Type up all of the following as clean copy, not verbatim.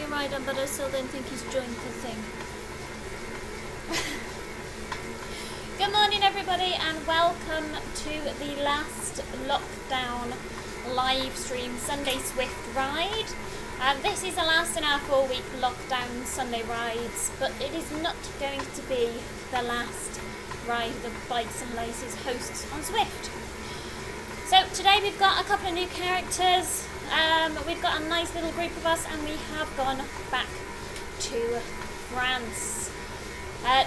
a ride on, but I still don't think he's joined the thing. Good morning everybody and welcome to the last lockdown live stream Sunday Zwift ride. This is the last in our 4-week lockdown Sunday rides, but it is not going to be the last ride the Bikes and Laces hosts on Zwift. So today we've got a couple of new characters, we've got a nice little group of us, and we have gone back to France.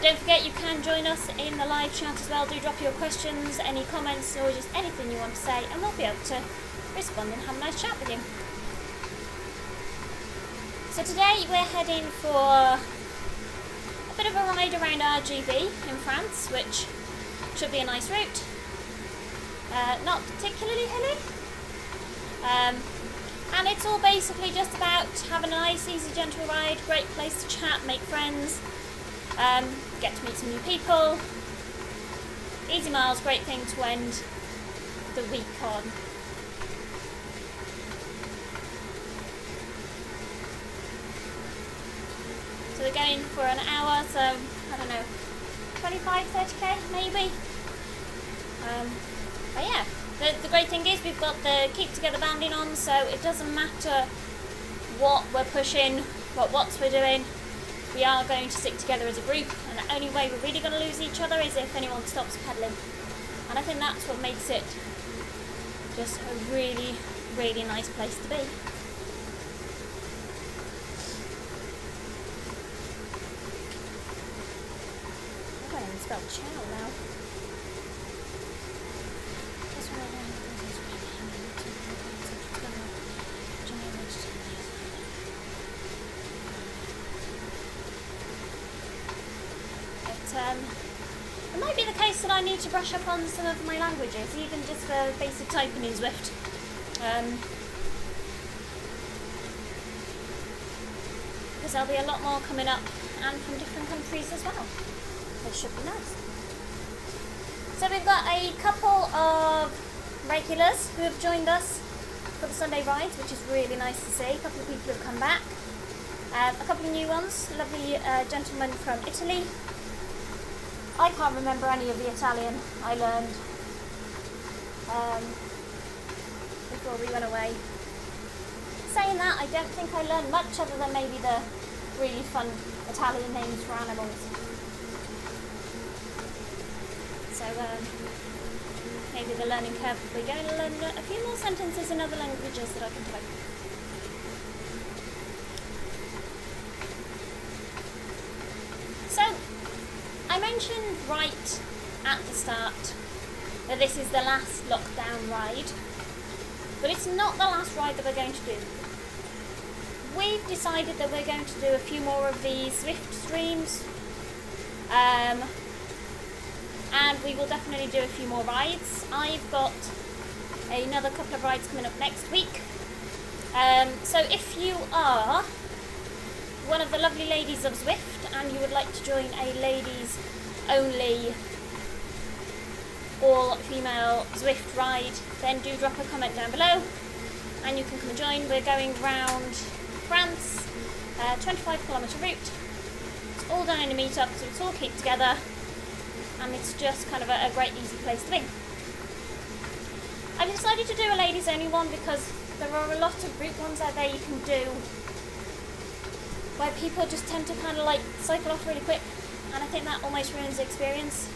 Don't forget you can join us in the live chat as well. Do drop your questions, any comments, or just anything you want to say, and we'll be able to respond and have a nice chat with you. So today we're heading for a bit of a ride around R.G.V in France, which should be a nice route. Not particularly hilly. And it's all basically just about having a nice, easy, gentle ride, great place to chat, make friends, get to meet some new people. Easy miles, great thing to end the week on. So we're going for an hour, so I don't know, 25, 30k maybe. But yeah, the great thing is we've got the keep together banding on, so it doesn't matter what we're pushing, what watts we're doing, we are going to stick together as a group, and the only way we're really going to lose each other is if anyone stops pedalling. And I think that's what makes it just a really, really nice place to be. I can't even spell chow now. It might be the case that I need to brush up on some of my languages, even just for basic typing in Zwift. Because there'll be a lot more coming up, and from different countries as well. It should be nice. So we've got a couple of regulars who have joined us for the Sunday rides, which is really nice to see. A couple of people have come back. A couple of new ones, a lovely gentleman from Italy. I can't remember any of the Italian I learned before we went away. Saying that, I don't think I learned much other than maybe the really fun Italian names for animals. So maybe the learning curve will be going to learn a few more sentences in other languages that I can type. So, I mentioned right at the start that this is the last lockdown ride, but it's not the last ride that we're going to do. We've decided that we're going to do a few more of these Zwift streams, and we will definitely do a few more rides. I've got another couple of rides coming up next week, so if you are one of the lovely ladies of Zwift and you would like to join a ladies only all-female Zwift ride, then do drop a comment down below and you can come and join. We're going round France, 25km route. It's all done in a meet-up, so it's all keep together, and it's just kind of a great easy place to be. I've decided to do a ladies only one because there are a lot of group ones out there you can do where people just tend to kind of like cycle off really quick, and I think that almost ruins the experience.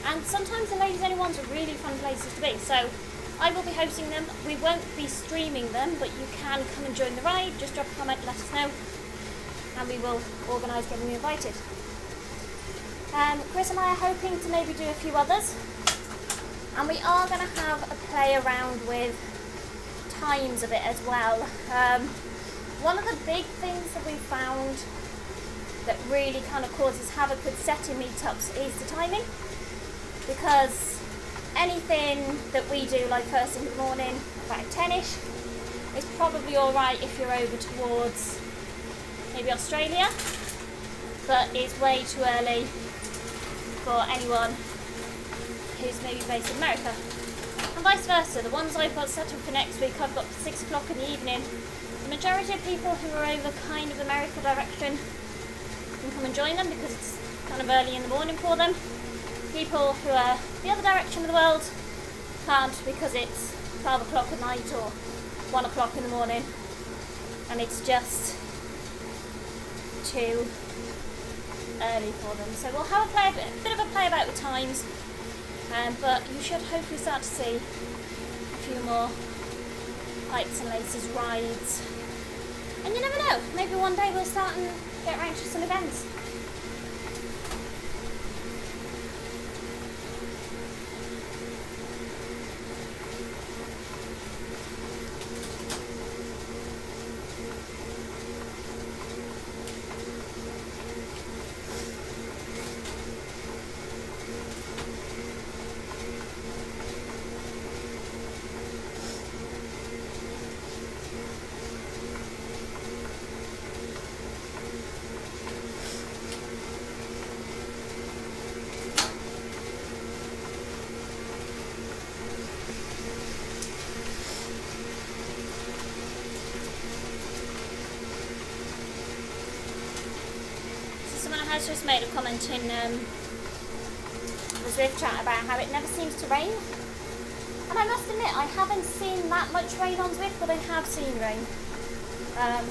And sometimes the ladies only ones are really fun places to be, so I will be hosting them. We won't be streaming them, but you can come and join the ride. Just drop a comment, let us know, and we will organise getting you invited. Chris and I are hoping to maybe do a few others, and we are going to have a play around with times of it as well. One of the big things that we found that really kind of causes havoc with setting meetups is the timing, because anything that we do like first in the morning, about 10ish, is probably alright if you're over towards maybe Australia, but it's way too early for anyone who's maybe based in America. And vice versa, the ones I've got set up for next week, I've got 6 o'clock in the evening The majority of people who are over kind of America direction can come and join them because it's kind of early in the morning for them. People who are the other direction of the world can't because it's 12 o'clock at night or 1 o'clock in the morning and it's just too early for them. So we'll have a bit of a play about the times, but you should hopefully start to see a few more Pikes and Laces rides. And you never know, maybe one day we'll start and get around to some events. Someone has just made a comment in the Zwift chat about how it never seems to rain. And I must admit, I haven't seen that much rain on Zwift, but I have seen rain. I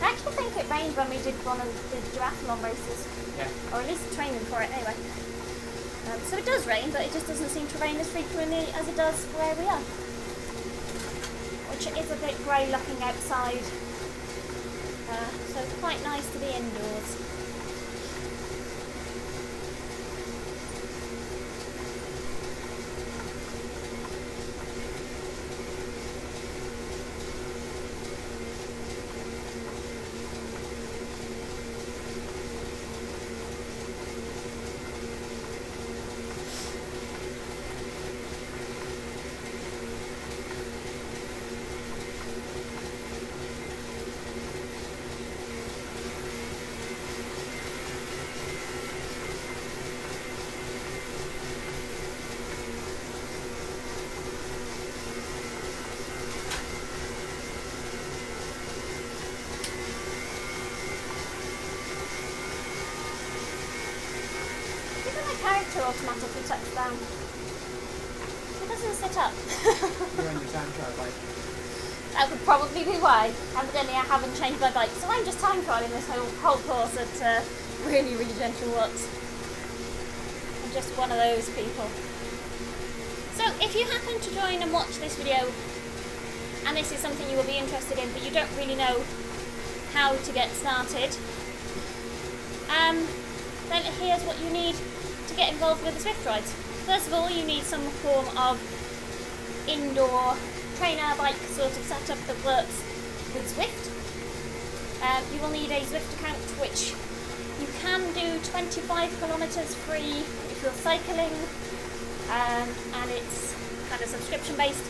actually think it rained when we did one of the duathlon races. Yeah. Or at least training for it anyway. So it does rain, but it just doesn't seem to rain as frequently as it does where we are. Which is a bit grey looking outside. So it's quite nice to be indoors. Character automatically tucks down. It doesn't sit up. You're on your time trial bike. That would probably be why. Evidently I haven't changed my bike, so I'm just time trialing this whole course at really, really gentle watts. I'm just one of those people. So if you happen to join and watch this video, and this is something you will be interested in, but you don't really know how to get started, then here's what you need to get involved with the Zwift rides. First of all, you need some form of indoor trainer bike sort of setup that works with Zwift. You will need a Zwift account, which you can do 25 kilometres free if you're cycling, and it's kind of subscription based,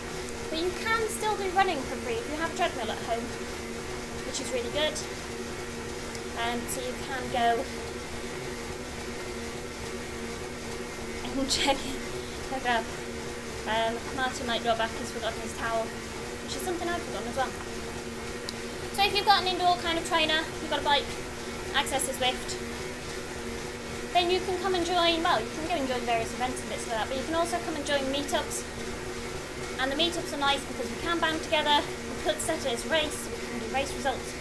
but you can still do running for free if you have a treadmill at home, which is really good. So you can go and check out. Martin might draw back, he's forgotten his towel, which is something I've forgotten as well. So if you've got an indoor kind of trainer, you've got a bike, access to Zwift, then you can come and join, well, you can go and join various events and bits like that, but you can also come and join meetups. And the meetups are nice because we can band together, we could set it as race, we can do race results.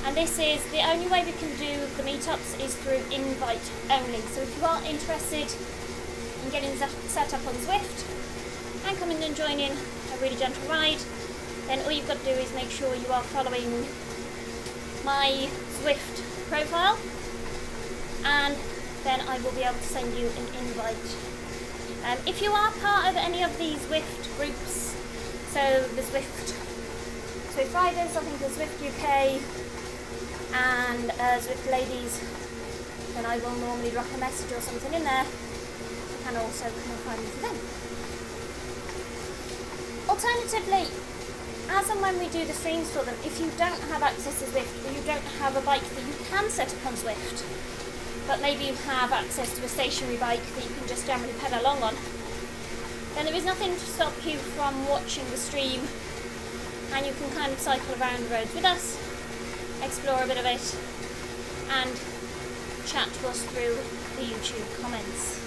And this is, the only way we can do the meetups is through invite only. So if you are interested in getting set up on Zwift and coming and joining a really gentle ride, then all you've got to do is make sure you are following my Zwift profile, and then I will be able to send you an invite. If you are part of any of these Zwift groups, so the Zwift Riders, I think the Zwift UK, and Zwift Ladies, then I will normally drop a message or something in there. You can also come and find me for them. Alternatively, as and when we do the streams for them, if you don't have access to Zwift, or you don't have a bike that you can set up on Zwift, but maybe you have access to a stationary bike that you can just generally pedal along on, then there is nothing to stop you from watching the stream and you can kind of cycle around the roads with us, explore a bit of it, and chat to us through the YouTube comments.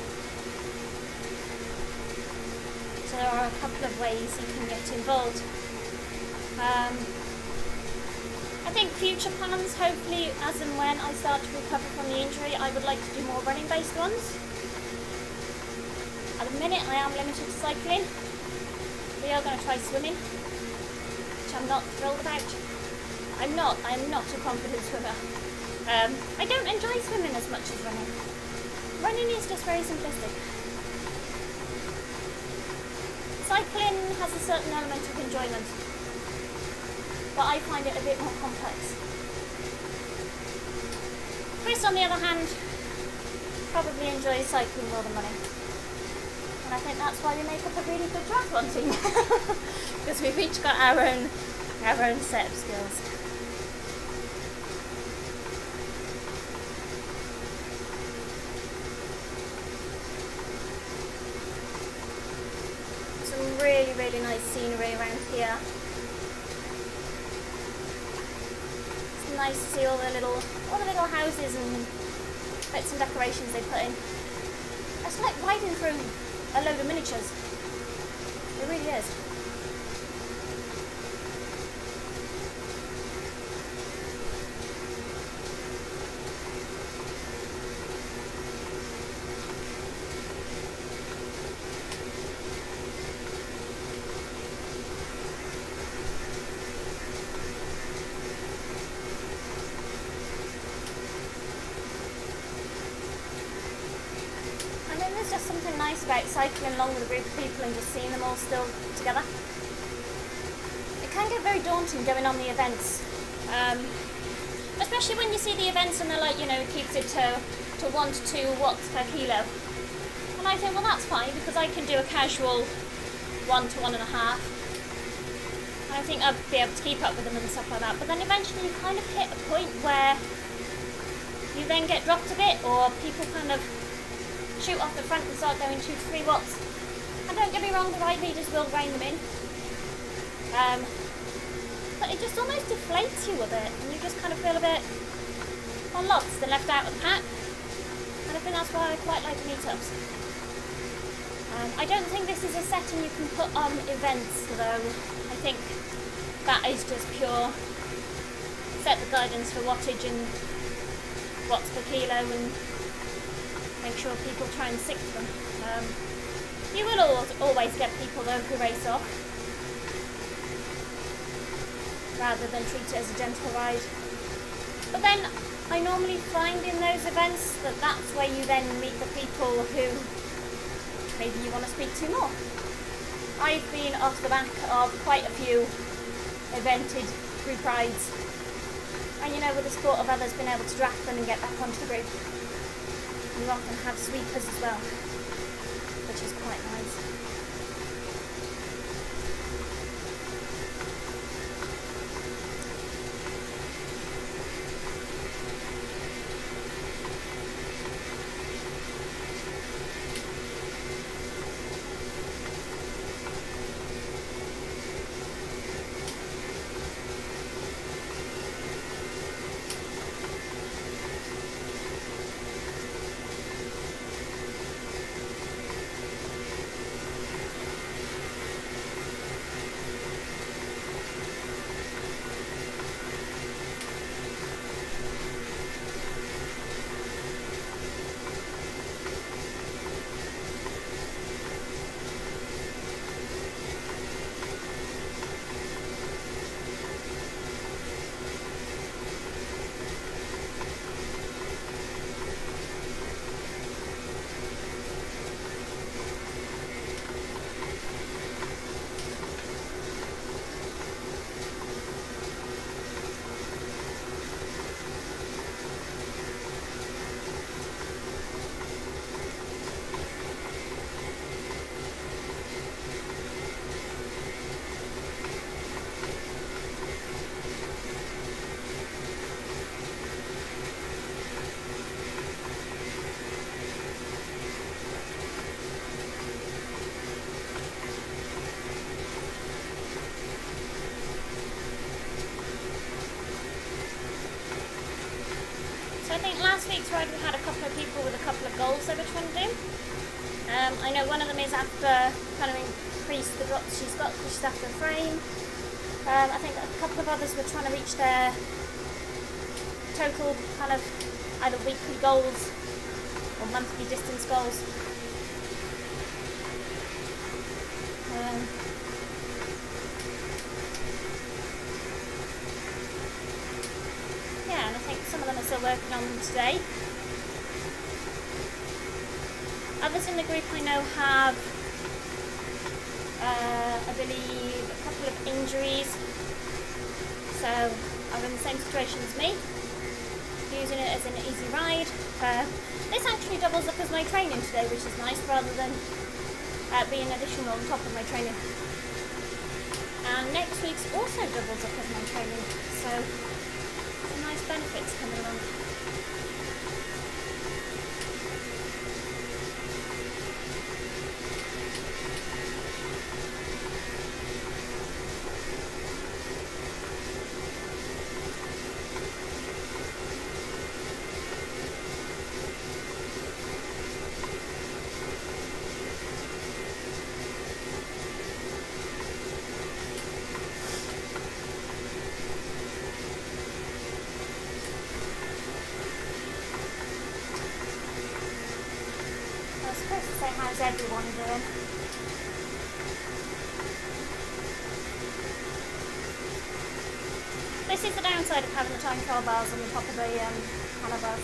So there are a couple of ways you can get involved. I think future plans, hopefully as and when I start to recover from the injury, I would like to do more running based ones. At the minute I am limited to cycling. We are going to try swimming, which I'm not thrilled about. I am not a confident swimmer. I don't enjoy swimming as much as running. Running is just very simplistic. Cycling has a certain element of enjoyment, but I find it a bit more complex. Chris, on the other hand, probably enjoys cycling more than running. And I think that's why we make up a really good triathlon team. Because we've each got our own set of skills. Some really, really nice scenery around here. It's nice to see all the little houses and bits and decorations they put in. It's like riding through a load of miniatures. It really is. There's just something nice about cycling along with a group of people and just seeing them all still together. It can get very daunting going on the events, especially when you see the events and they're like, it keeps it to 1 to 2 watts per kilo. And I think, well, that's fine because I can do a casual 1 to 1.5. And I think I'd be able to keep up with them and stuff like that. But then eventually you kind of hit a point where you then get dropped a bit, or people kind of shoot off the front and start going 2 to 3 watts. And don't get me wrong, the ride leaders will rein them in. But it just almost deflates you a bit, and you just kind of feel a bit lost and left out of the pack. And I think that's why I quite like meetups. I don't think this is a setting you can put on events, though. I think that is just pure set the guidance for wattage and watts per kilo and make sure people try and stick to them. You will always get people though who race off rather than treat it as a gentle ride. But then I normally find in those events that that's where you then meet the people who maybe you want to speak to more. I've been off the back of quite a few evented group rides, and with the support of others, been able to draft them and get back onto the group. You often have sweepers as well, which is quite nice. So I think last week's ride we had a couple of people with a couple of goals they were trying to do. I know one of them is after kind of increase the drops she's got because she's after a frame. I think a couple of others were trying to reach their total kind of either weekly goals or monthly distance goals. Yeah, and I think some of them are still working on them today. Others in the group I know have, I believe, a couple of injuries, so are in the same situation as me, using it as an easy ride. This actually doubles up as my training today, which is nice, rather than being additional on top of my training. And next week's also doubles up as my training, so some nice benefits coming along. How's everyone doing? This is the downside of having the time trial bars on the top of the handlebars.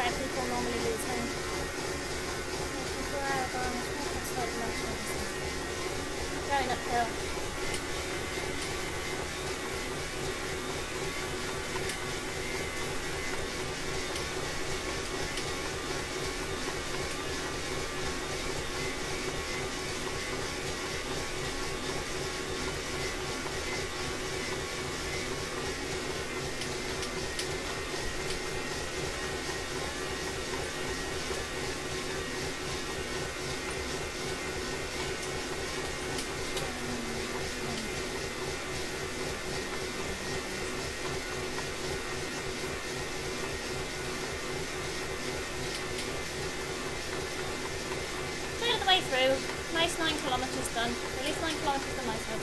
People normally lose home. Going uphill. Way through, nice 9 kilometres done. At least 9 kilometres on my side.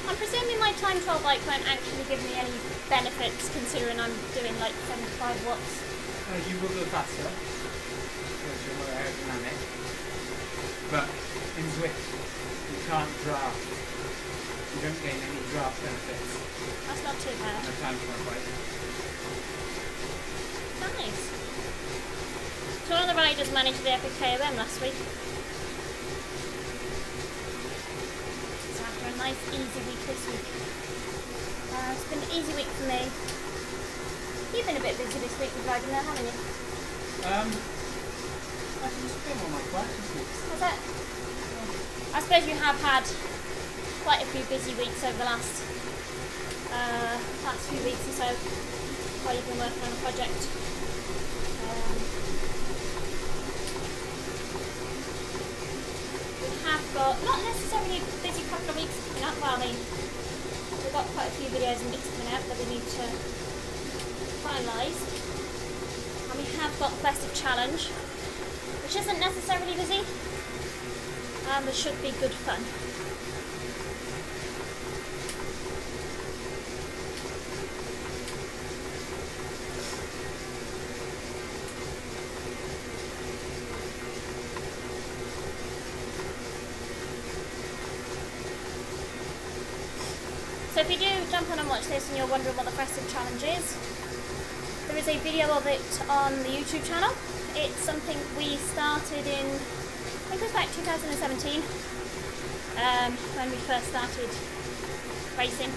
I'm presuming assuming my time trial bike won't actually give me any benefits considering I'm doing like 75 watts. You will go faster, because you're more aerodynamic. But in Zwift, you can't draft. You don't gain any draft benefits That's not too bad. on a time trial bike. Nice. So one of the riders managed the epic KOM last week. So after a nice easy week this week. It's been an easy week for me. You've been a bit busy this week with riding though, haven't you? I've just been on my bike this week. Has it? I suppose you have had quite a few busy weeks over the last few weeks or so while you've been working on a project. We have got not necessarily a busy couple of weeks coming up. Well, we've got quite a few videos and bits coming out that we need to finalise. And we have got the festive challenge, which isn't necessarily busy, but should be good fun. So if you do jump on and watch this and you're wondering what the festive challenge is, there is a video of it on the YouTube channel. It's something we started in, I think it was back 2017, when we first started racing.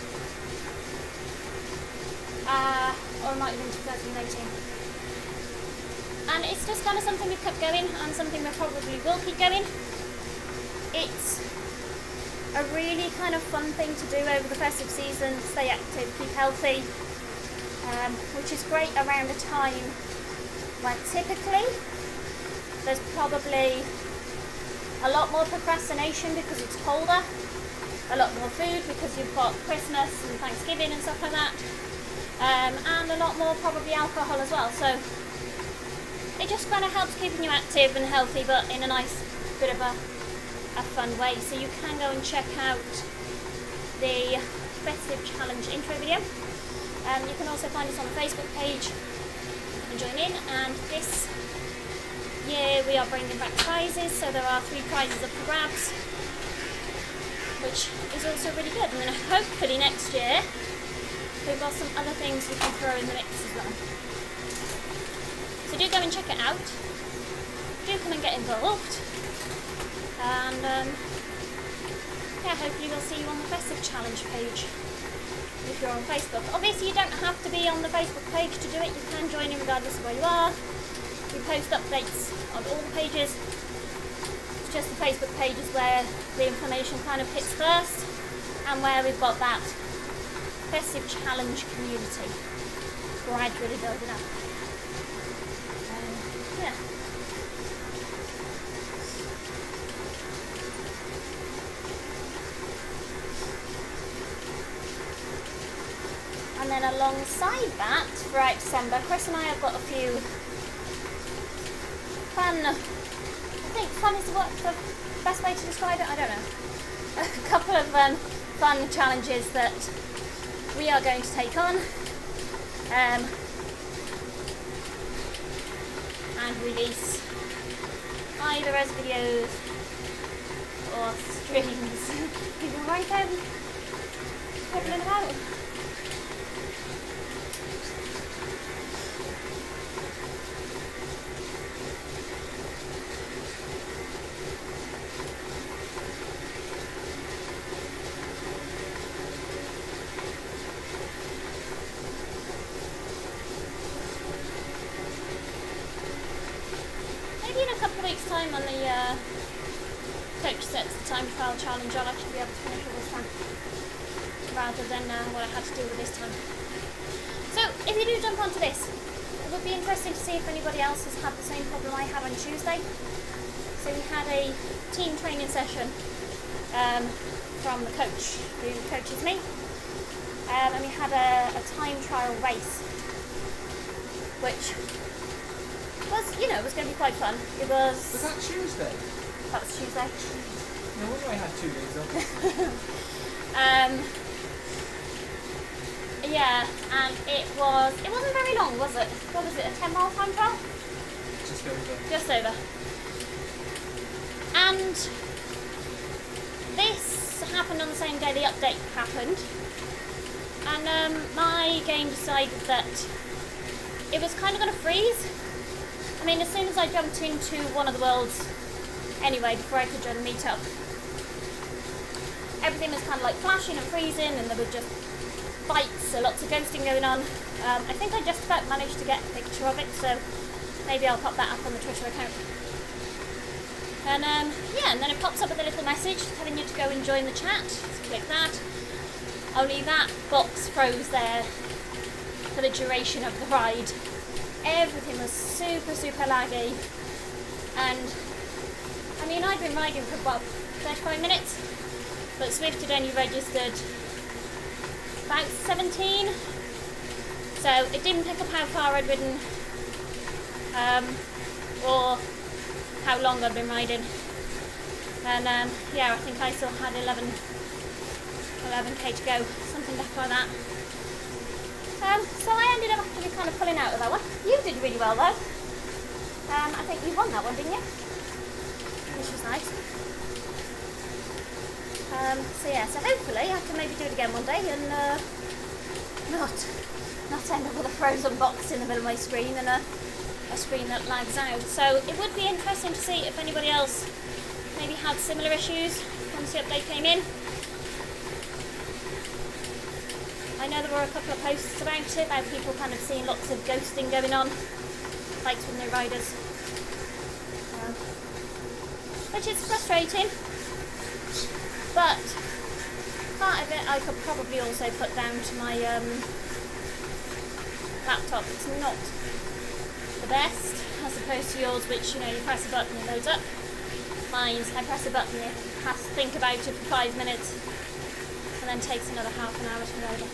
Or it might have been 2018. And it's just kind of something we've kept going and something we probably will keep going. It's a really kind of fun thing to do over the festive season, stay active, keep healthy, which is great around a time when typically there's probably a lot more procrastination because it's colder, a lot more food because you've got Christmas and Thanksgiving and stuff like that, and a lot more probably alcohol as well. So it just kind of helps keeping you active and healthy, but in a nice bit of a fun way. So you can go and check out the festive challenge intro video. You can also find us on the Facebook page and join in. And this year we are bringing back prizes, so there are 3 prizes up for grabs, which is also really good. And then hopefully next year we've got some other things we can throw in the mix as well. So do go and check it out. Do come and get involved. And yeah, hopefully we'll see you on the festive challenge page if you're on Facebook. Obviously you don't have to be on the Facebook page to do it. You can join in regardless of where you are. We post updates on all the pages. It's just the Facebook page is where the information kind of hits first, and where we've got that festive challenge community gradually building up. Yeah. And then alongside that, throughout December, Chris and I have got a few fun, I think fun is the best way to describe it, I don't know. A couple of fun challenges that we are going to take on and release either as videos or streams. People right then, peddling about. Time on the coach sets the time trial challenge, I'll actually be able to finish all this time rather than what I had to do with this time. So if you do jump onto this, it would be interesting to see if anybody else has had the same problem I had on Tuesday. So we had a team training session from the coach who coaches me, and we had a time trial race, which was, it was going to be quite fun. It was... Was that Tuesday? That was Tuesday. No wonder I had 2 days off. Yeah, and it wasn't very long, was it? What was it, a 10-mile time trial? Just over. Just over. And this happened on the same day the update happened. And my game decided that it was kind of going to freeze. I mean, as soon as I jumped into one of the worlds, anyway, before I could join the meetup, everything was kind of like flashing and freezing, and there were just fights, so lots of ghosting going on. I think I just about managed to get a picture of it, so maybe I'll pop that up on the Twitter account. And yeah, and then it pops up with a little message telling you to go and join the chat. So click that. Only that box froze there for the duration of the ride. Everything was super, super laggy. And I mean, I'd been riding for about 35 minutes, but Zwift had only registered about 17. So it didn't pick up how far I'd ridden, or how long I'd been riding. And yeah, I think I still had 11k to go, something like that. So I ended up actually kind of pulling out of that one. You did really well though. I think you won that one, didn't you? Which was nice. So yeah, so hopefully I can maybe do it again one day and not end up with a frozen box in the middle of my screen and a screen that lags out. So it would be interesting to see if anybody else maybe had similar issues once the update came in. I know there were a couple of posts about it, about people kind of seeing lots of ghosting going on, fights with new riders, which is frustrating, but part of it I could probably also put down to my laptop. It's not the best, as opposed to yours, which, you know, you press a button and it loads up. Mine's, I press a button, it has to think about it for 5 minutes, and then takes another half an hour to load up.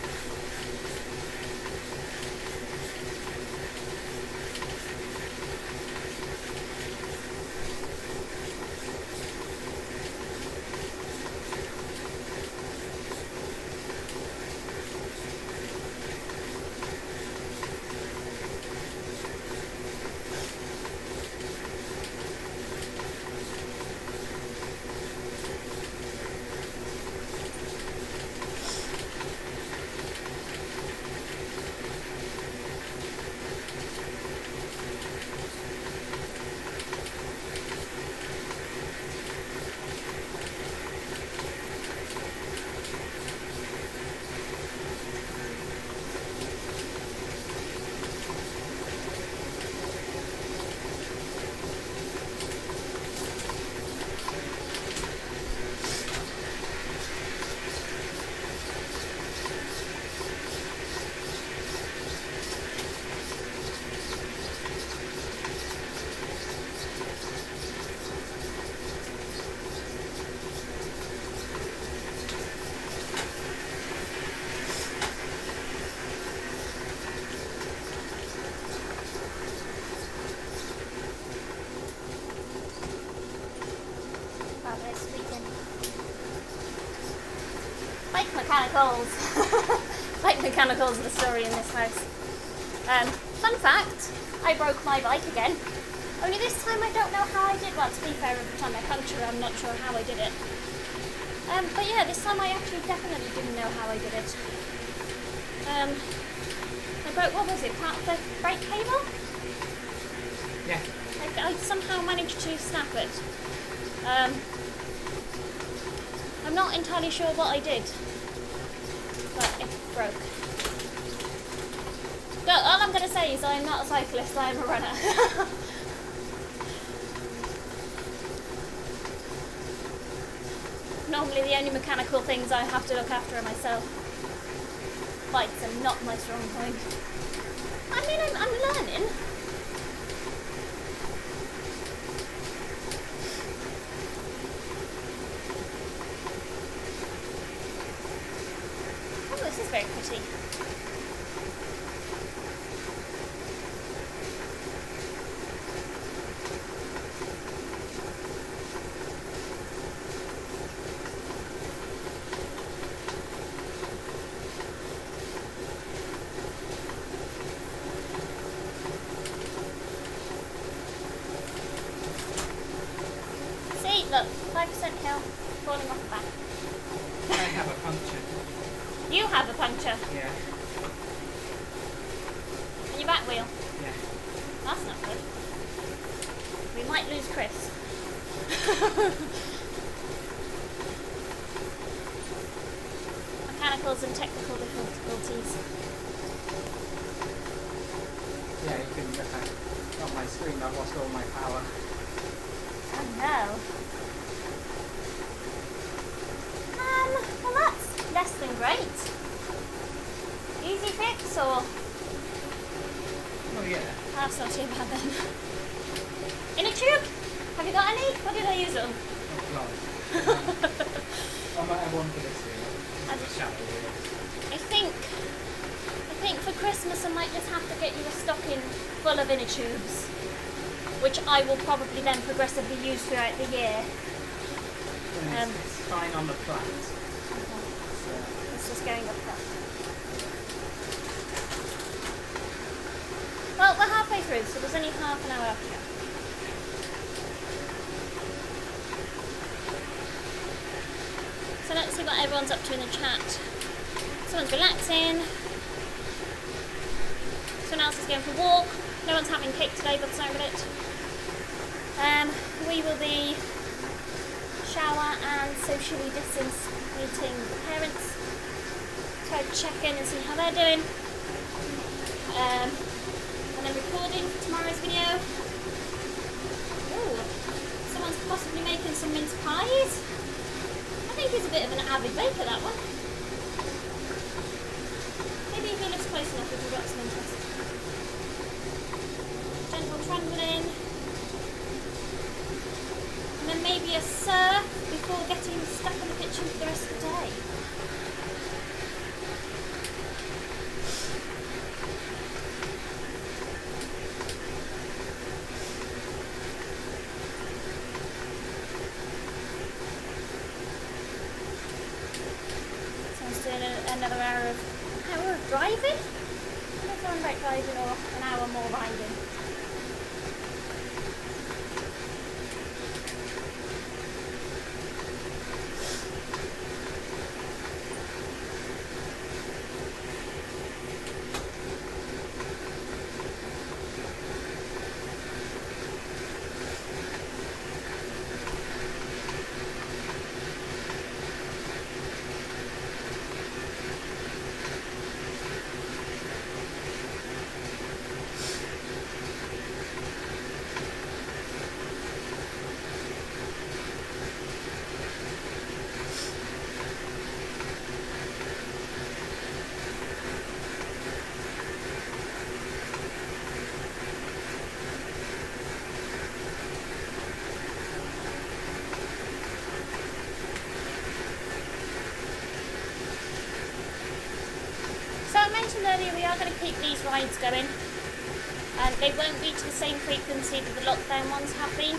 Bike mechanicals. Bike mechanicals are the story in this house. Fun fact, I broke my bike again. Only this time I don't know how I did. Well, to be fair, every time I puncture I'm not sure how I did it. But yeah, this time I actually definitely didn't know how I did it. I broke, what was it, part of the brake cable? Yeah. I somehow managed to snap it. I'm not entirely sure what I did, but it broke. So all I'm going to say is I'm not a cyclist, I'm a runner. Normally the only mechanical things I have to look after are myself. Bikes are not my strong point. I mean, I'm learning. Oh, this is very pretty. 100% hill, falling off the back. I have a puncture. You have a puncture Yeah. in your back wheel. Yeah. That's not good. We might lose Chris. Mechanicals and technical difficulties. Yeah, you can look at on my screen. I've lost all my power. Oh no. Well that's less than great. Easy fix or? Oh yeah. That's not too bad then. In a tube? Have you got any? What did I use it on? Oh god. I might have one for this year. As a shadow wheel. I think for Christmas I might just have to get you a stocking full of inner tubes, which I will probably then progressively use throughout the year. It's fine on the flat. It's just going up there. Well, we're halfway through, so there's only half an hour to go. So let's see what everyone's up to in the chat. Someone's relaxing. Someone else is going for a walk. No one's having cake today, but sorry about it. We will be shower and socially distance meeting the parents. Try to check in and see how they're doing. And then recording for tomorrow's video. Ooh, someone's possibly making some mince pies. I think he's a bit of an avid baker, that one. Maybe if he lives close enough we can get some interest. Gentle trundling. And then maybe a surf before getting stuck in the kitchen for the rest of the day. Another hour of driving? I don't know if I'm about driving or an hour more riding. Earlier, we are going to keep these rides going, and they won't be to the same frequency that the lockdown ones have been,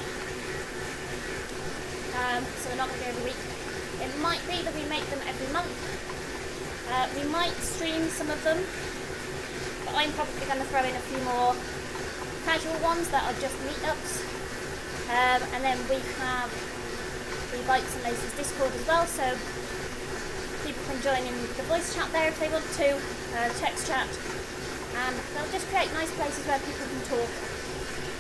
so they're not going to be every week. It might be that we make them every month. We might stream some of them, but I'm probably going to throw in a few more casual ones that are just meetups, and then we have the Bikes and Laces Discord as well, so people can join in the voice chat there if they want to, text chat, and they'll just create nice places where people can talk,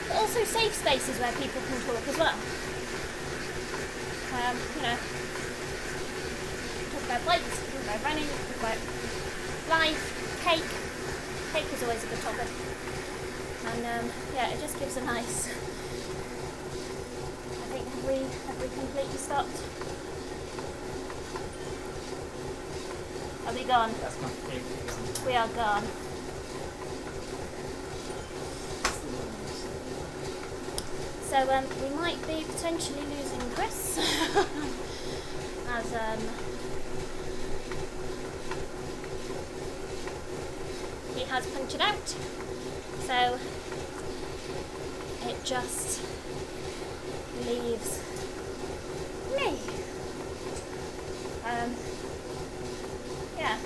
but also safe spaces where people can talk as well. You know, talk about bikes, talk about running, talk about life, cake. Cake is always a good topic, and yeah, it just gives a nice. I think have we completely stopped? Are we gone? That's completely gone. We are gone. So we might be potentially losing Chris as he has punctured out. So it just leaves me. Yeah.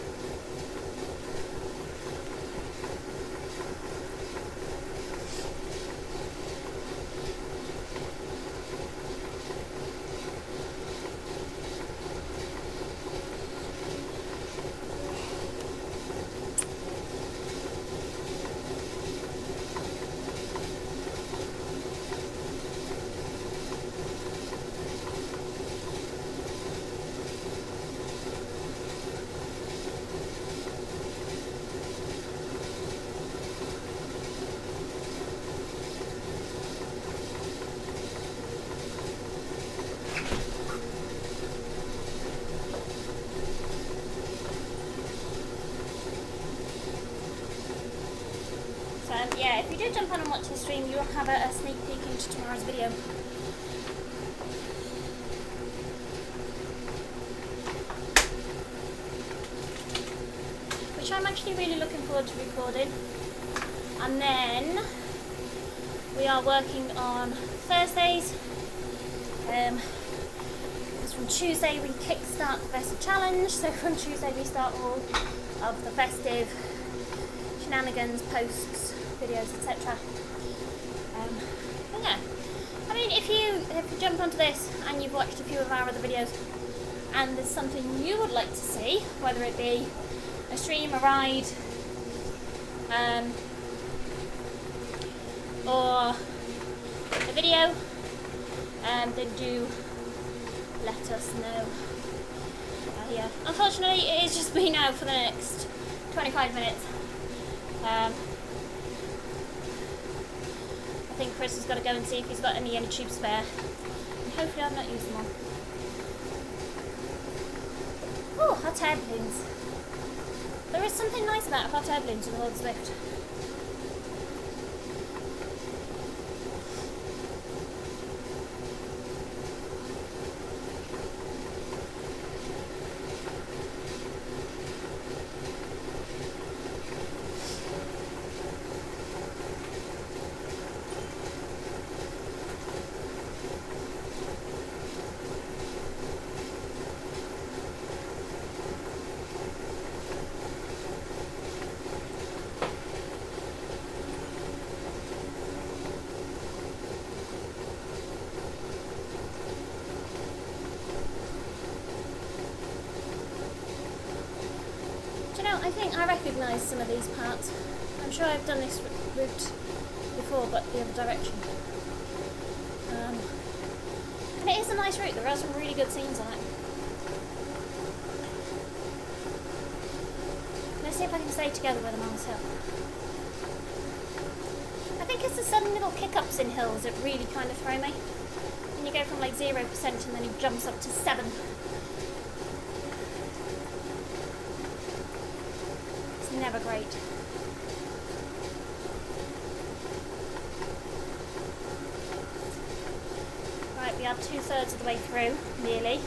yeah, if you do jump on and watch the stream, you'll have a sneak peek into tomorrow's video. Which I'm actually really looking forward to recording. And then we are working on Thursdays. Because from Tuesday we kickstart the festive challenge, so from Tuesday we start all of the festive shenanigans, posts, videos, etc. Yeah, I mean, if you jump onto this and you've watched a few of our other videos and there's something you would like to see, whether it be a stream, a ride, or a video, then do let us know. Yeah, unfortunately it is just me now for the next 25 minutes. I think Chris has got to go and see if he's got any tubes spare, and hopefully I've not used them all. Oh, hot air balloons. There is something nice about hot air balloons in the world of Zwift. I think I recognise some of these parts. I'm sure I've done this route before, but the other direction. And it is a nice route. There are some really good scenes on it. Let's see if I can stay together with them on this hill. I think it's the sudden little kick-ups in hills that really kind of throw me. When you go from like 0% and then it jumps up to 7%. Never great. Right, we are 2/3 of the way through, nearly.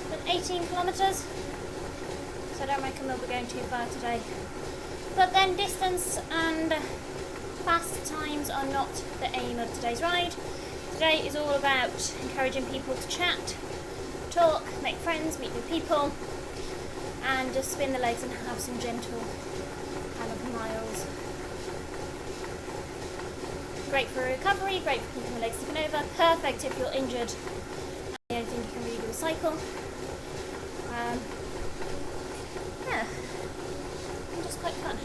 But 18 kilometres, so I don't reckon we'll be going too far today. But then distance and fast times are not the aim of today's ride. Today is all about encouraging people to chat, talk, make friends, meet new people, and just spin the legs and have some gentle kind of miles. Great for recovery, great for keeping the legs taken over, perfect if you're injured. The only thing you can really do is cycle. Yeah, and just quite fun.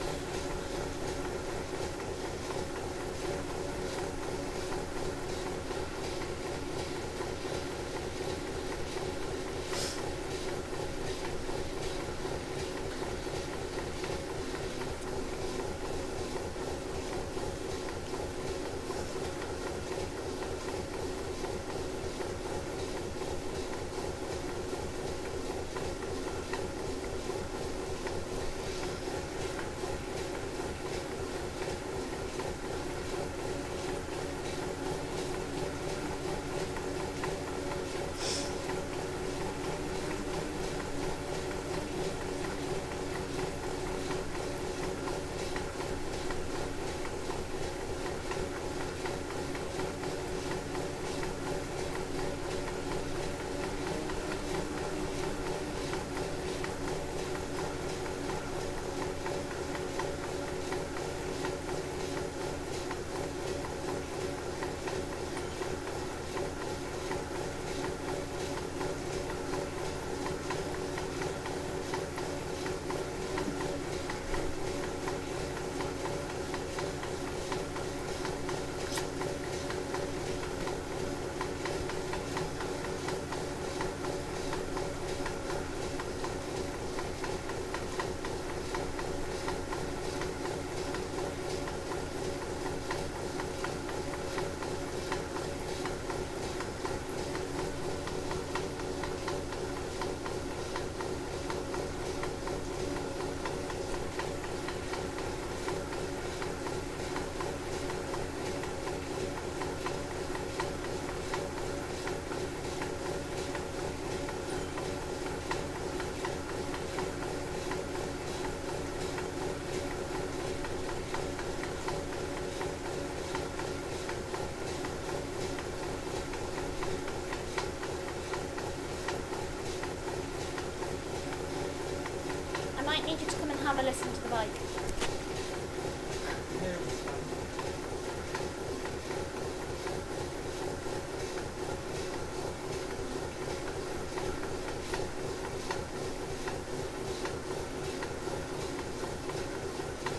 might need you to come and have a listen to the bike. Yeah, it's fine.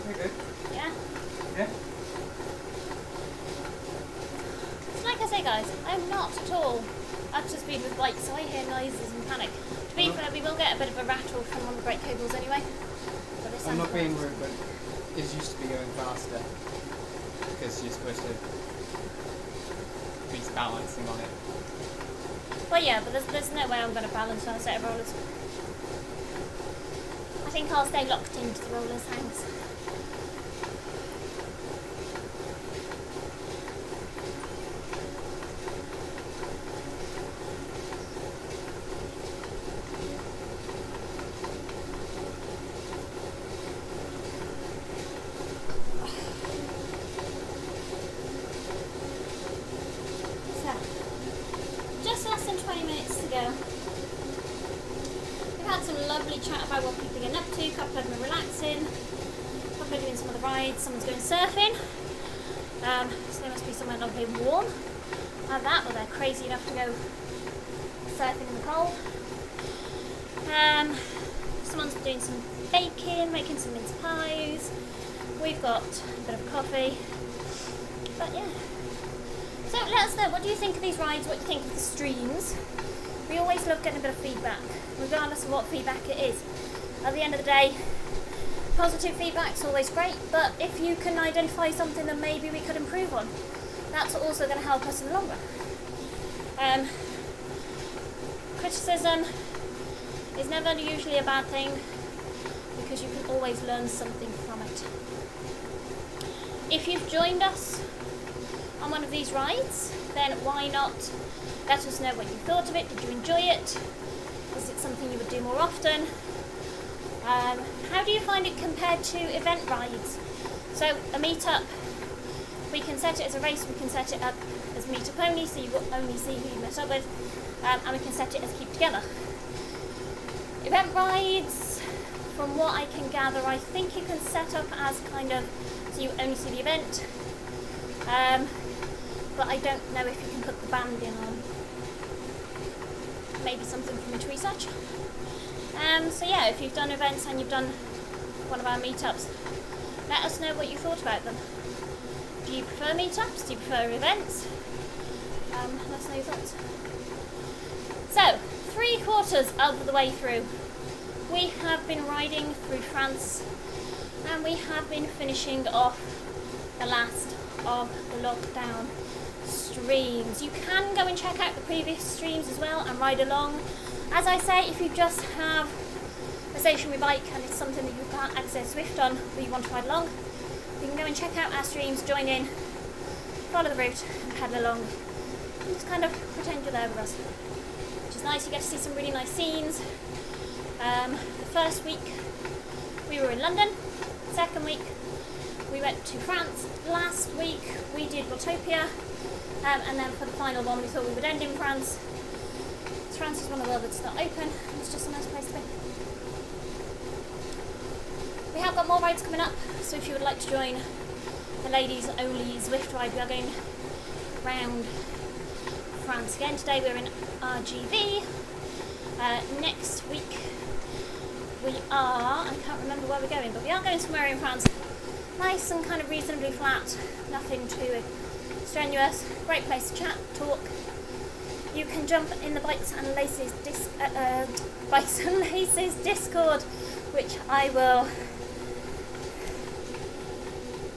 Very good. Yeah? Yeah? So like I say guys, I'm not at all up to speed with bikes, so I hear noises and panic. To be fair, we will get a bit of a rattle from one of the brake cables anyway. But it I'm not sounds being quiet. rude, but it used to be going faster because you're supposed to be balancing on it. Well yeah, but there's no way I'm going to balance on a set of rollers. I think I'll stay locked into the rollers, thanks. Just less than 20 minutes to go. We've had some lovely chat about what people are getting up to. A couple of them are relaxing. A couple are doing some other rides. Someone's going surfing. So they must be somewhere lovely and warm. Either that or they're crazy enough to go surfing in the cold. Someone's doing some baking, making some mince pies. We've got a bit of coffee. But yeah. So let us know, what do you think of these rides? What do you think of the streams? We always love getting a bit of feedback, regardless of what feedback it is. At the end of the day, positive feedback's always great, but if you can identify something that maybe we could improve on, that's also going to help us in the long run. Criticism is never usually a bad thing, because you can always learn something from it. If you've joined us on one of these rides, then why not let us know what you thought of it. Did you enjoy it? Is it something you would do more often? How do you find it compared to event rides? So a meetup, we can set it as a race, we can set it up as meetup only, so you will only see who you met up with, and we can set it as keep together. Event rides, from what I can gather, I think you can set up as kind of, so you only see the event. But I don't know if you can put the band in on. Maybe something for me to research. So yeah, if you've done events and you've done one of our meetups, let us know what you thought about them. Do you prefer meetups? Do you prefer events? Let us know your thoughts. So, 3/4 of the way through. We have been riding through France, and we have been finishing off the last of the lockdown streams. You can go and check out the previous streams as well and ride along. As I say, if you just have a stationary bike and it's something that you can't access Zwift on, but you want to ride along, you can go and check out our streams, join in, follow the route and pedal along and just kind of pretend you're there with us, which is nice. You get to see some really nice scenes. The first week we were in London, second week we went to France, last week we did Rotopia, and then for the final one we thought we would end in France. France is one of the world that's not open, and it's just a nice place to be. We have got more rides coming up, so if you would like to join the ladies only Zwift ride, we are going round France again. Today we're in R.G.V. Next week we are, I can't remember where we're going, but we are going somewhere in France. Nice and kind of reasonably flat, nothing too strenuous, great place to chat, talk. You can jump in the Bikes and Laces Discord, which I will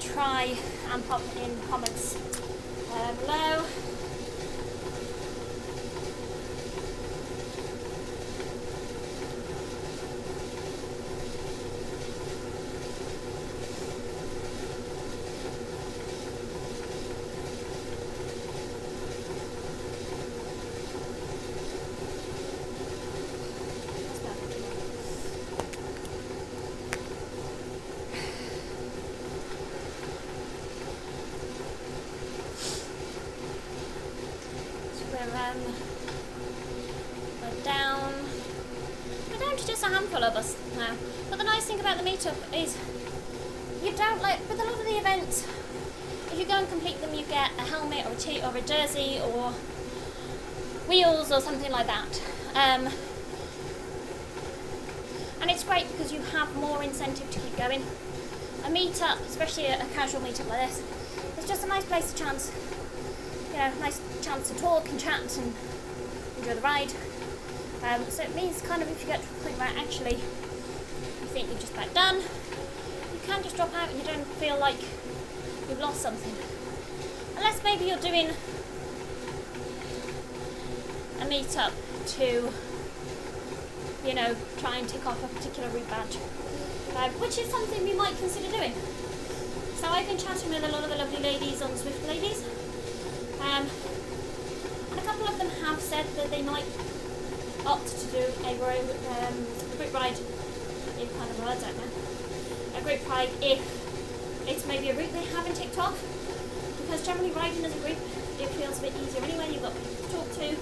try and pop in comments below. actually just a handful of us now. But the nice thing about the meetup is you don't, like with a lot of the events, if you go and complete them, you get a helmet or a tee or a jersey or wheels or something like that. And it's great because you have more incentive to keep going. A meetup, especially a casual meetup like this, it's just a nice place to nice chance to talk and chat and enjoy the ride. So it means kind of if you get to a point where actually you think you're just about done, you can just drop out and you don't feel like you've lost something. Unless maybe you're doing a meetup to, try and tick off a particular route badge, which is something we might consider doing. So I've been chatting with a lot of the lovely ladies on Zwift Ladies, and a couple of them have said that they might opt to do a group ride in kind of words, I don't know. A group ride if it's maybe a route they haven't ticked off, because generally riding as a group, it feels a bit easier anyway, you've got people to talk to.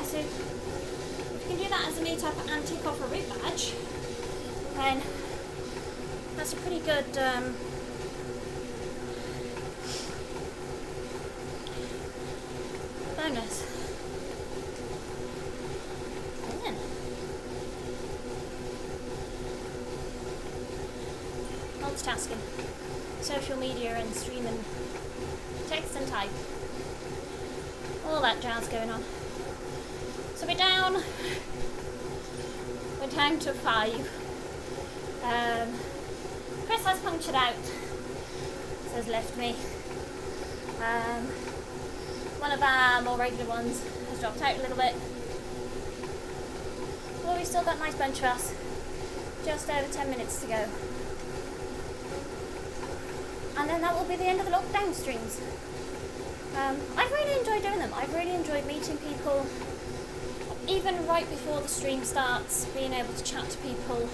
So if you can do that as a meetup and tick off a route badge, then that's a pretty good bonus. Yeah. Multitasking, social media and streaming, text and type, all that jazz going on. So we're down to 5. Chris has punctured out, so has left me. One of our more regular ones has dropped out a little bit. Well, we've still got a nice bunch of us. Just over 10 minutes to go. And then that will be the end of the lockdown streams. I've really enjoyed doing them. I've really enjoyed meeting people. Even right before the stream starts, being able to chat to people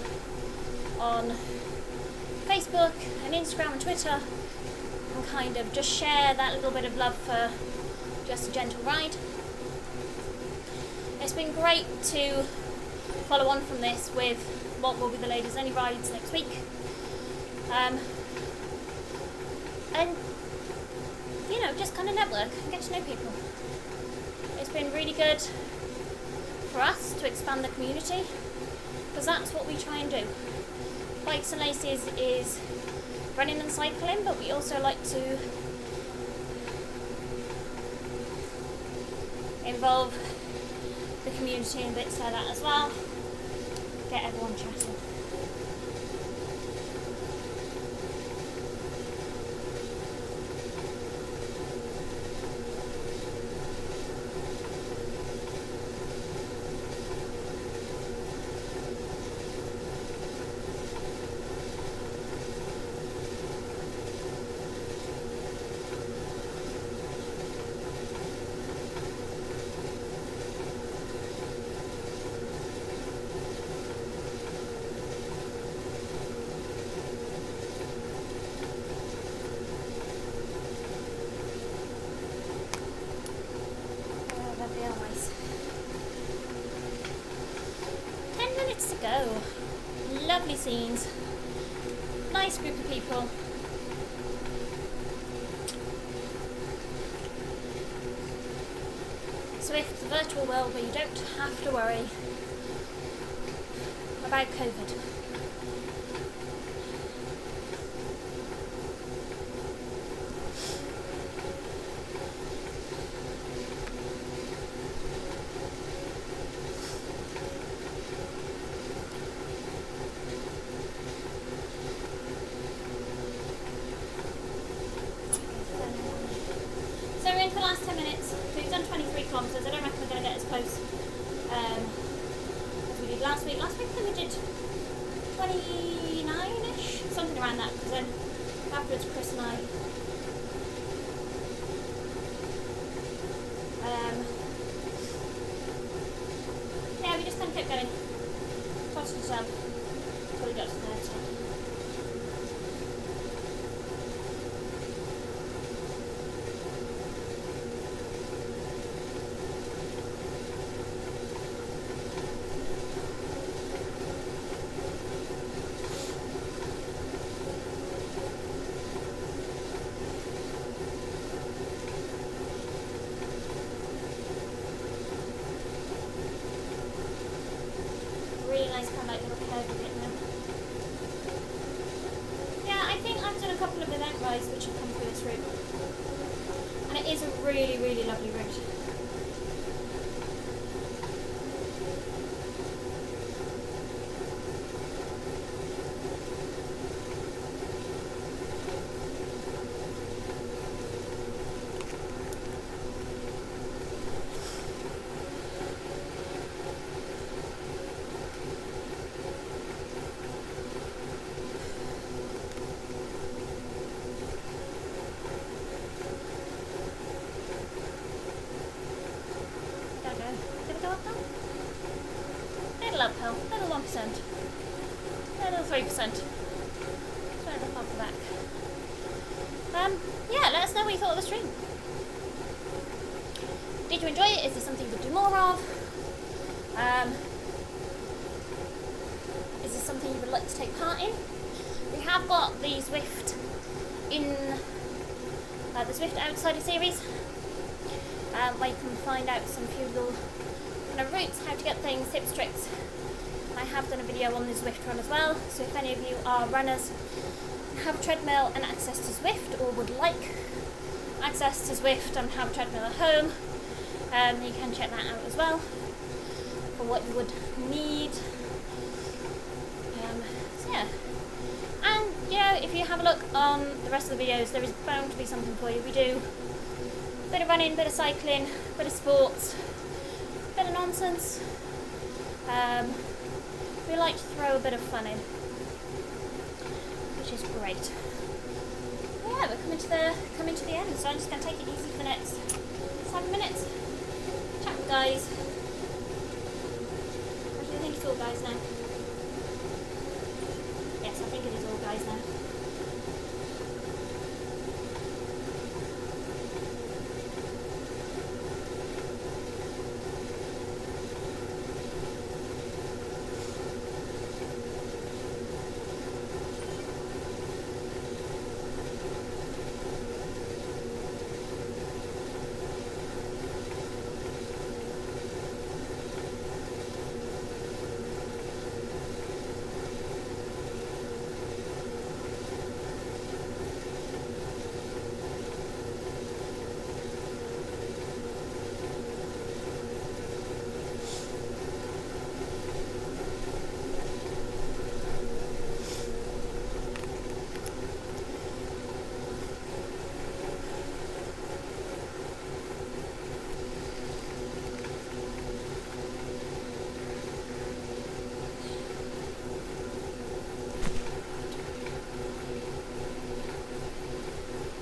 on Facebook and Instagram and Twitter and kind of just share that little bit of love for just a gentle ride. It's been great to follow on from this with what will be the ladies only rides next week. And just kind of network and get to know people. It's been really good for us to expand the community, because that's what we try and do. Bikes and Laces is running and cycling, but we also like to involve the community in bits like that as well, get everyone chatting. Go. Lovely scenes. Nice group of people. Zwift, the virtual world where you don't have to worry about COVID. For the last 10 minutes, we've done 23 kilometres. I don't reckon we're going to get as close as we did last week. Last week I think we did 29-ish, something around that, because then afterwards Chris and I we just kind of kept going, trotted it up until we got to 30. little curvy bit now. Yeah, I think I've done a couple of event rides which have come through this route. And it is a really, really lovely route. Little uphill, little 1%, little 3%. Trying to look off the back. Yeah, let us know what you thought of the stream. Did you enjoy it? Is there something you could do more of? Is there something you would like to take part in? We have got the Zwift in the Zwift Outsider series, where you can find out some few little kind of routes, how to get things, tips, tricks. And I have done a video on the Zwift run as well, so if any of you are runners, have a treadmill and access to Zwift, or would like access to Zwift and have a treadmill at home, you can check that out as well for what you would need. So yeah, and yeah, if you have a look on the rest of the videos, there is bound to be something for you. We do a bit of running, bit of cycling, bit of sports, bit of nonsense. We like to throw a bit of fun in, which is great. Yeah, we're coming to the end, so I'm just going to take it easy for the next 7 minutes. Chat with guys. What do you think it's all guys now? Yes, I think it is all guys now.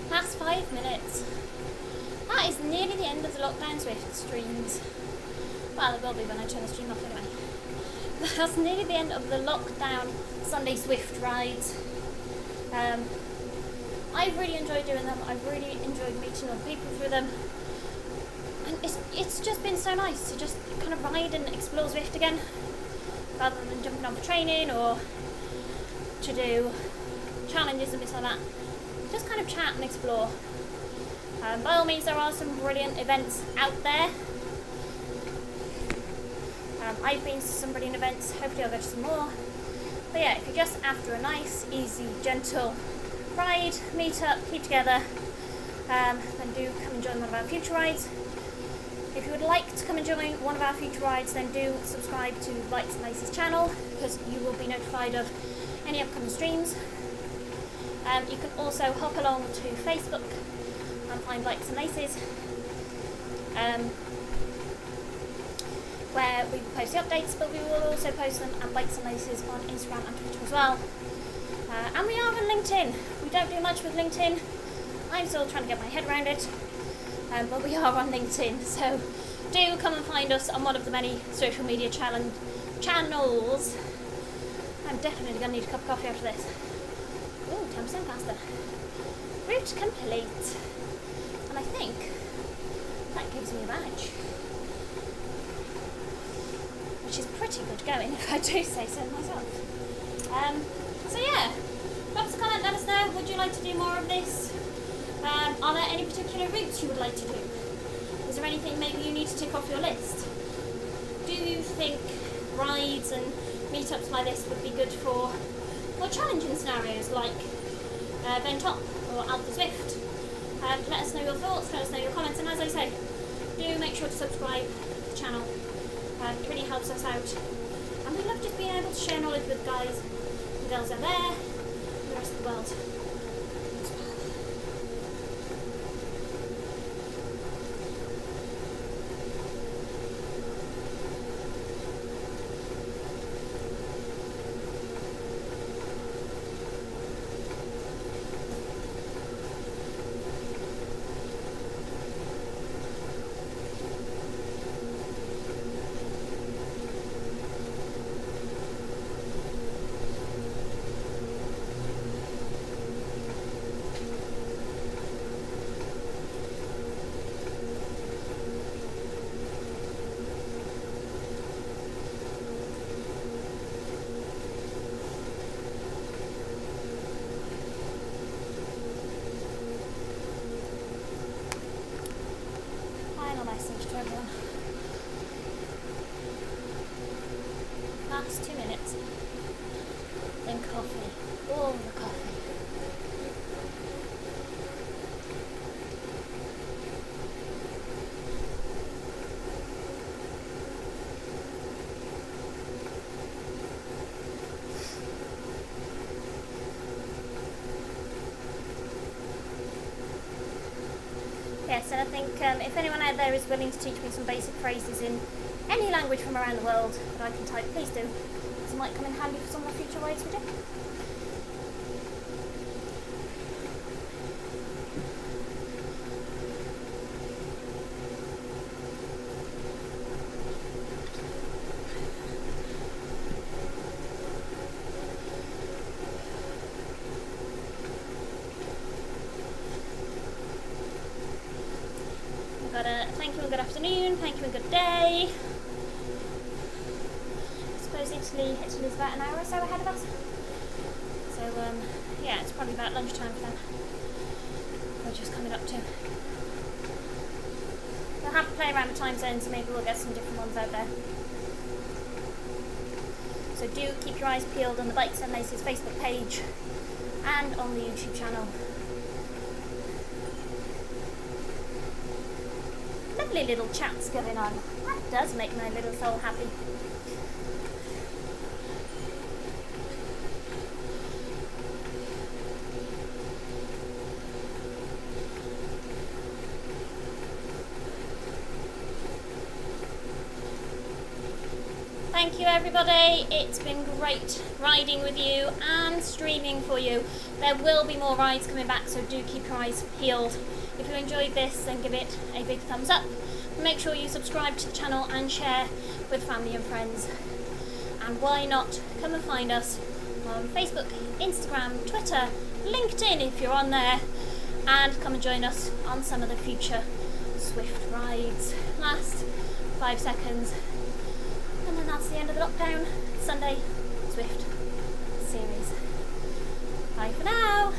Last 5 minutes. That is nearly the end of the Lockdown Zwift streams. Well, it will be when I turn the stream off anyway. That's nearly the end of the Lockdown Sunday Zwift rides. I've really enjoyed doing them. I've really enjoyed meeting other people through them. And it's just been so nice to just kind of ride and explore Zwift again, rather than jumping on for training or to do challenges and bits like that. Just kind of chat and explore. By all means, there are some brilliant events out there. I've been to some brilliant events, hopefully I'll go to some more. But yeah, if you're just after a nice, easy, gentle ride, meet up, keep together, then do come and join one of our future rides. If you would like to come and join one of our future rides, then do subscribe to Lights and Laces channel, because you will be notified of any upcoming streams. You can also hop along to Facebook and find Lights and Laces, where we will post the updates, but we will also post them at Lights and Laces on Instagram and Twitter as well. And we are on LinkedIn. We don't do much with LinkedIn. I'm still trying to get my head around it, but we are on LinkedIn, so do come and find us on one of the many social media channels. I'm definitely going to need a cup of coffee after this. Ooh, 10% faster. Route complete. And I think that gives me a badge, which is pretty good going, if I do say so myself. So yeah, drop us a comment, let us know, would you like to do more of this? Are there any particular routes you would like to do? Is there anything maybe you need to tick off your list? Do you think rides and meetups like this would be good for more challenging scenarios like Ventop or Out the Zwift. Let us know your thoughts, let us know your comments, and as I say, do make sure to subscribe to the channel. It really helps us out, and we love just being able to share knowledge with guys and girls out there and the rest of the world. Last 2 minutes. Then coffee. All the coffee. Yes, and I think if anyone out there is willing to teach me some basic phrases in any language from around the world that I can type, please do. This might come in handy for some of the future rides we do. I've got a thank you and good afternoon, thank you and good day. Italy's about an hour or so ahead of us. So yeah, it's probably about lunchtime for them. We're just coming up to. We'll have to play around with time zones, so maybe we'll get some different ones out there. So do keep your eyes peeled on the Bikes and Laces Facebook page and on the YouTube channel. Lovely little chats going on. That does make my little soul happy. Thank you everybody, it's been great riding with you and streaming for you. There will be more rides coming back, so do keep your eyes peeled. If you enjoyed this, then give it a big thumbs up. Make sure you subscribe to the channel and share with family and friends. And why not come and find us on Facebook, Instagram, Twitter, LinkedIn if you're on there, and come and join us on some of the future Zwift rides. Last 5 seconds. And then that's the end of the Lockdown Sunday Zwift series. Bye for now.